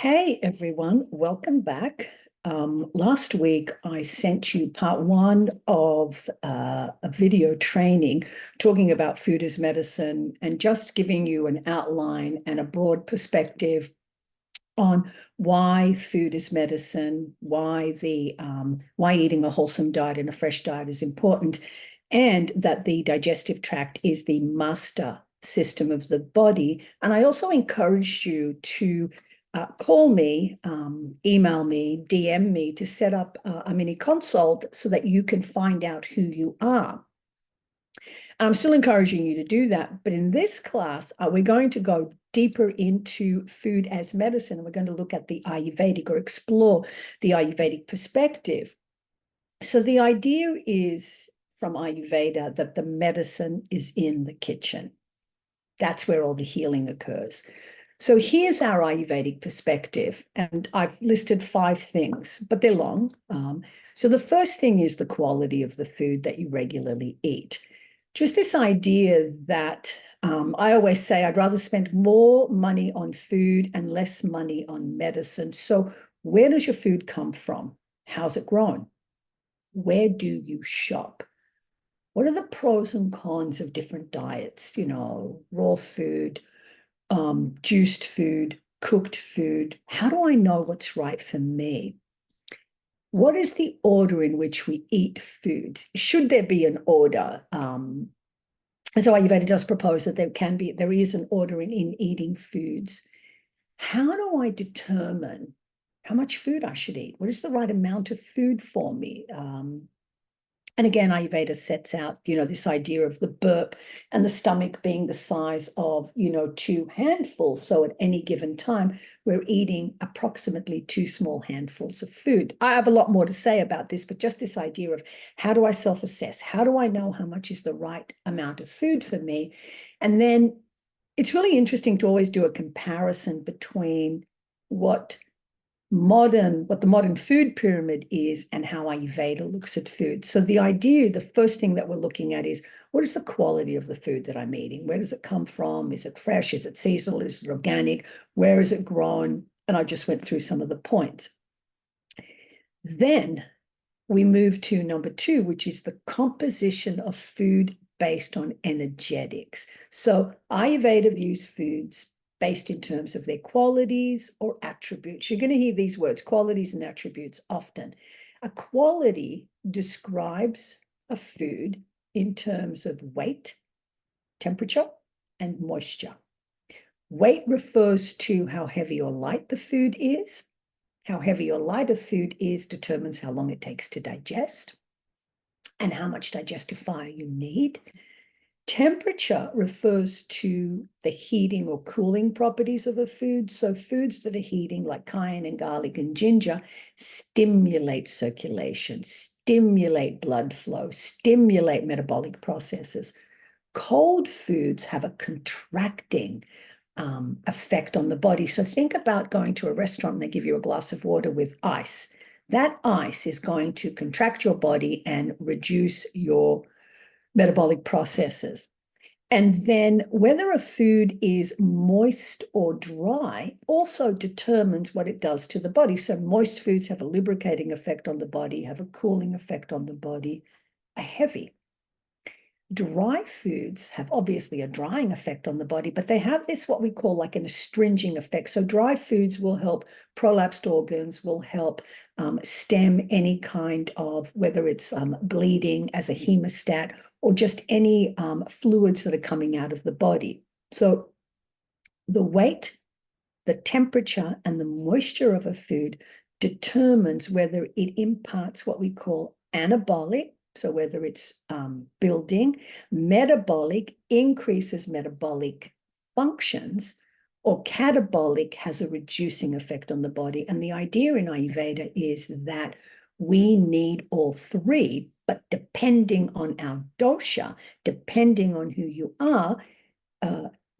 Hey everyone, welcome back. Last week I sent you part one of a video training talking about food as medicine and just giving you an outline and a broad perspective on why food is medicine, why eating a wholesome diet and a fresh diet is important, and that the digestive tract is the master system of the body. And I also encouraged you to call me, email me, DM me to set up a mini consult so that you can find out who you are. I'm still encouraging you to do that. But in this class, we're going to go deeper into food as medicine. And we're going to look at the Ayurvedic or explore the Ayurvedic perspective. So the idea is from Ayurveda that the medicine is in the kitchen. That's where all the healing occurs. So here's our Ayurvedic perspective, and I've listed 5 things, but they're long. So the first thing is the quality of the food that you regularly eat. Just this idea that I always say I'd rather spend more money on food and less money on medicine. So where does your food come from? How's it grown? Where do you shop? What are the pros and cons of different diets? Raw food, juiced food, cooked food. How do I know what's right for me? What is the order in which we eat foods? Should there be an order? And so Ayurveda does propose that there is an order in eating foods. How do I determine how much food I should eat? What is the right amount of food for me? And again, Ayurveda sets out, this idea of the burp and the stomach being the size of, 2 handfuls. So at any given time, we're eating approximately 2 small handfuls of food. I have a lot more to say about this, but just this idea of how do I self-assess? How do I know how much is the right amount of food for me? And then it's really interesting to always do a comparison between what the modern food pyramid is and how Ayurveda looks at food. So the first thing that we're looking at is, what is the quality of the food that I'm eating? Where does it come from? Is it fresh? Is it seasonal? Is it organic? Where is it grown? And I just went through some of the points. Then we move to number 2, which is the composition of food based on energetics. So Ayurveda views foods based in terms of their qualities or attributes. You're going to hear these words, qualities and attributes, often. A quality describes a food in terms of weight, temperature, and moisture. Weight refers to how heavy or light the food is. How heavy or light a food is determines how long it takes to digest and how much digestive fire you need. Temperature refers to the heating or cooling properties of a food. So foods that are heating, like cayenne and garlic and ginger, stimulate circulation, stimulate blood flow, stimulate metabolic processes. Cold foods have a contracting effect on the body. So think about going to a restaurant and they give you a glass of water with ice. That ice is going to contract your body and reduce your metabolic processes. And then whether a food is moist or dry also determines what it does to the body. So moist foods have a lubricating effect on the body, have a cooling effect on the body, are heavy. Dry foods have obviously a drying effect on the body, but they have this, what we call like an astringing effect. So dry foods will help prolapsed organs, will help stem any kind of, whether it's bleeding as a hemostat or just any fluids that are coming out of the body. So the weight, the temperature, and the moisture of a food determines whether it imparts what we call anabolic, so whether it's building, metabolic, increases metabolic functions, or catabolic, has a reducing effect on the body. And the idea in Ayurveda is that we need all 3, but depending on our dosha, depending on who you are,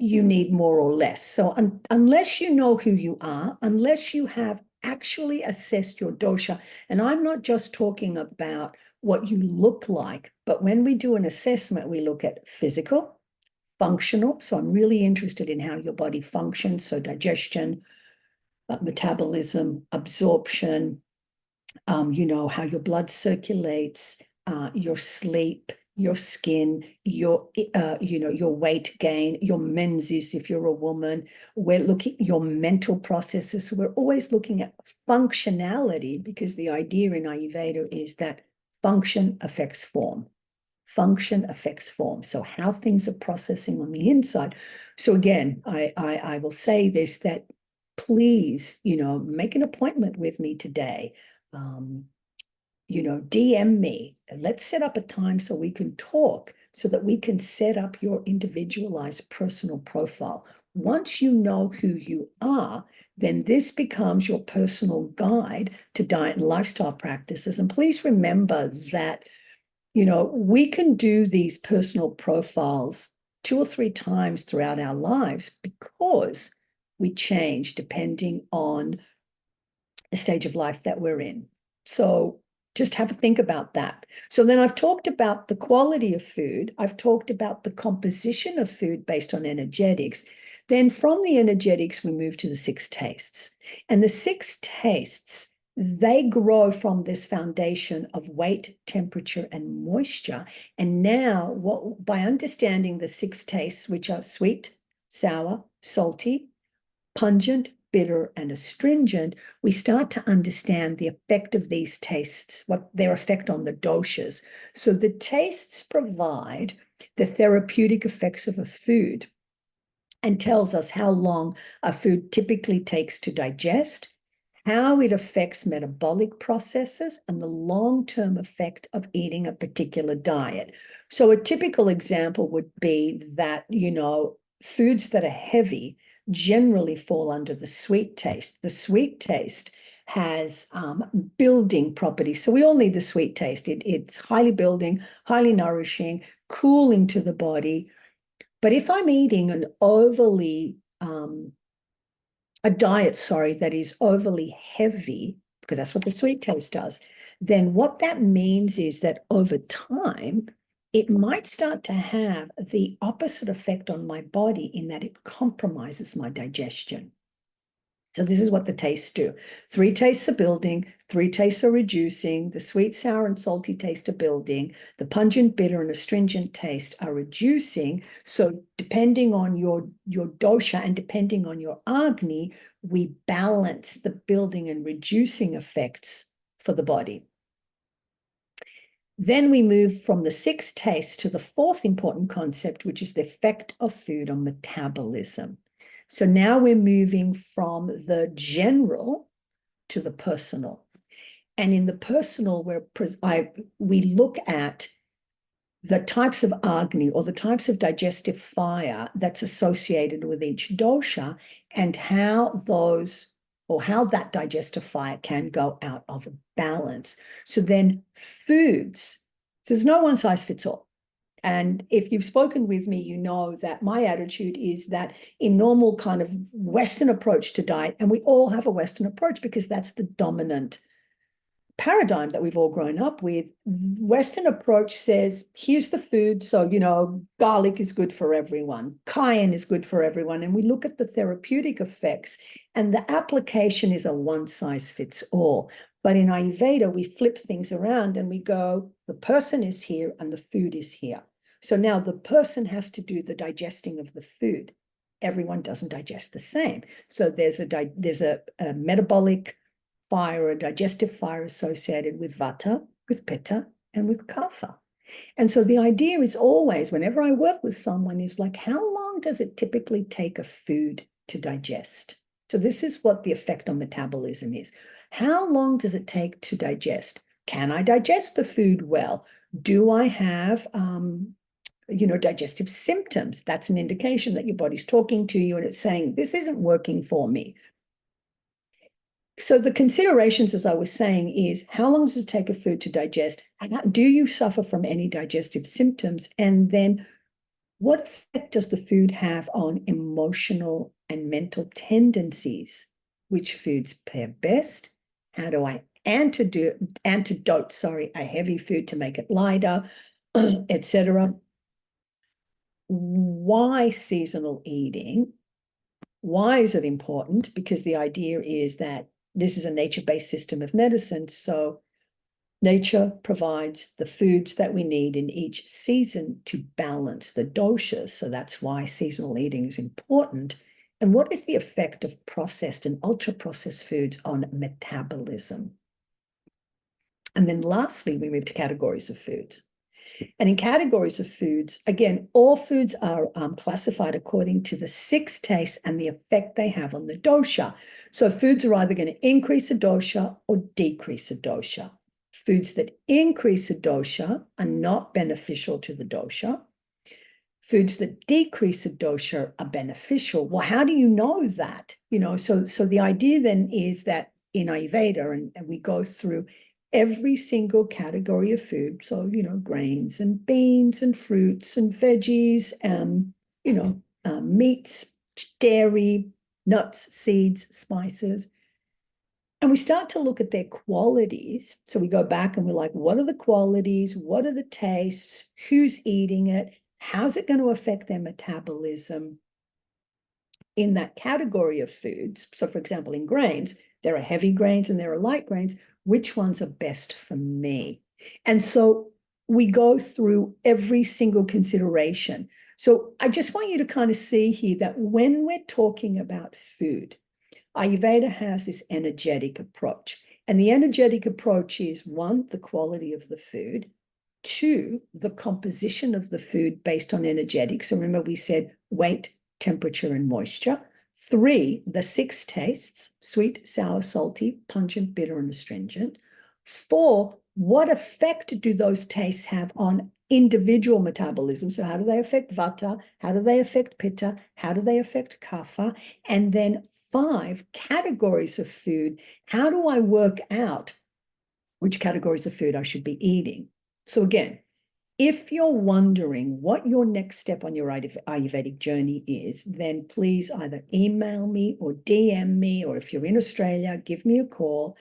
you need more or less. So unless you know who you are, unless you have actually assessed your dosha, and I'm not just talking about what you look like, but when we do an assessment, we look at physical, functional. So I'm really interested in how your body functions. So digestion, metabolism, absorption, how your blood circulates, your sleep, your skin, your weight gain, your menses if you're a woman. We're looking at your mental processes. So we're always looking at functionality, because the idea in Ayurveda is that function affects form. Function affects form. So how things are processing on the inside. So again, I will say this, that please, make an appointment with me today. DM me and let's set up a time so we can talk, so that we can set up your individualized personal profile. Once you know who you are, then this becomes your personal guide to diet and lifestyle practices. And please remember that, we can do these personal profiles 2 or 3 times throughout our lives, because we change depending on the stage of life that we're in. So just have a think about that. So then I've talked about the quality of food. I've talked about the composition of food based on energetics. Then from the energetics, we move to the 6 tastes. And the 6 tastes, they grow from this foundation of weight, temperature, and moisture. And now, by understanding the 6 tastes, which are sweet, sour, salty, pungent, bitter, and astringent, we start to understand the effect of these tastes, what their effect on the doshas. So the tastes provide the therapeutic effects of a food and tells us how long a food typically takes to digest, how it affects metabolic processes, and the long-term effect of eating a particular diet. So a typical example would be that, foods that are heavy generally fall under the sweet taste. The sweet taste has building properties. So we all need the sweet taste. It's highly building, highly nourishing, cooling to the body. But if I'm eating a diet, that is overly heavy, because that's what the sweet taste does, then what that means is that over time, it might start to have the opposite effect on my body, in that it compromises my digestion. So this is what the tastes do. 3 tastes are building, 3 tastes are reducing, the sweet, sour, and salty taste are building, the pungent, bitter, and astringent taste are reducing. So depending on your dosha and depending on your agni, we balance the building and reducing effects for the body. Then we move from the 6 tastes to the 4th important concept, which is the effect of food on metabolism. So now we're moving from the general to the personal. And in the personal, we look at the types of agni, or the types of digestive fire that's associated with each dosha, and how that digestive fire can go out of balance. So then foods, so there's no one size fits all. And if you've spoken with me, you know that my attitude is that in normal kind of Western approach to diet, and we all have a Western approach because that's the dominant paradigm that we've all grown up with. Western approach says, here's the food. So, garlic is good for everyone. Cayenne is good for everyone. And we look at the therapeutic effects, and the application is a one size fits all. But in Ayurveda, we flip things around and we go, the person is here and the food is here. So now the person has to do the digesting of the food. Everyone doesn't digest the same. So there's a metabolic fire, a digestive fire associated with vata, with pitta, and with kapha. And so the idea is always, whenever I work with someone, is like, how long does it typically take a food to digest? So this is what the effect on metabolism is. How long does it take to digest? Can I digest the food well? Do I have digestive symptoms? That's an indication that your body's talking to you and it's saying, this isn't working for me. So the considerations, as I was saying, is how long does it take a food to digest? Do you suffer from any digestive symptoms? And then what effect does the food have on emotional and mental tendencies? Which foods pair best? How do I antidote a heavy food to make it lighter, etc.? Why seasonal eating? Why is it important? Because the idea is that this is a nature-based system of medicine. So nature provides the foods that we need in each season to balance the doshas. So that's why seasonal eating is important. And what is the effect of processed and ultra-processed foods on metabolism? And then lastly, we move to categories of foods. And in categories of foods, again, all foods are classified according to the 6 tastes and the effect they have on the dosha. So foods are either going to increase a dosha or decrease a dosha. Foods that increase a dosha are not beneficial to the dosha. Foods that decrease a dosha are beneficial. Well, how do you know that? So the idea then is that in Ayurveda, and we go through every single category of food. So, grains and beans and fruits and veggies, meats, dairy, nuts, seeds, spices. And we start to look at their qualities. So we go back and we're like, what are the qualities? What are the tastes? Who's eating it? How's it going to affect their metabolism in that category of foods? So, for example, in grains, there are heavy grains and there are light grains. Which ones are best for me? And so we go through every single consideration. So I just want you to kind of see here that when we're talking about food, Ayurveda has this energetic approach. And the energetic approach is 1, the quality of the food, 2, the composition of the food based on energetics. So remember we said weight, temperature, and moisture. 3, the 6 tastes, sweet, sour, salty, pungent, bitter, and astringent. 4, what effect do those tastes have on individual metabolism? So how do they affect vata? How do they affect pitta? How do they affect kapha? And then 5, categories of food. How do I work out which categories of food I should be eating? So again, if you're wondering what your next step on your Ayurvedic journey is, then please either email me or DM me, or if you're in Australia, give me a call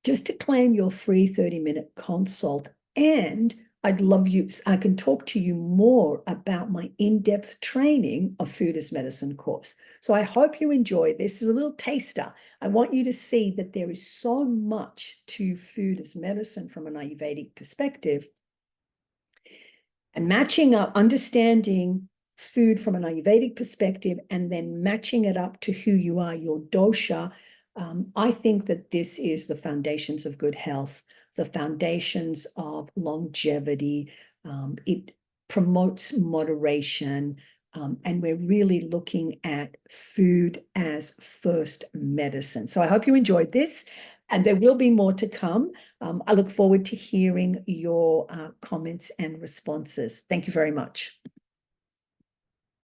just to claim your free 30-minute consult. And I can talk to you more about my in-depth training of Food as Medicine course. So I hope you enjoy this. This is a little taster. I want you to see that there is so much to food as medicine from an Ayurvedic perspective. And matching up, understanding food from an Ayurvedic perspective, and then matching it up to who you are, your dosha. I think that this is the foundations of good health, the foundations of longevity. It promotes moderation, and we're really looking at food as first medicine. So I hope you enjoyed this, and there will be more to come. I look forward to hearing your comments and responses. Thank you very much.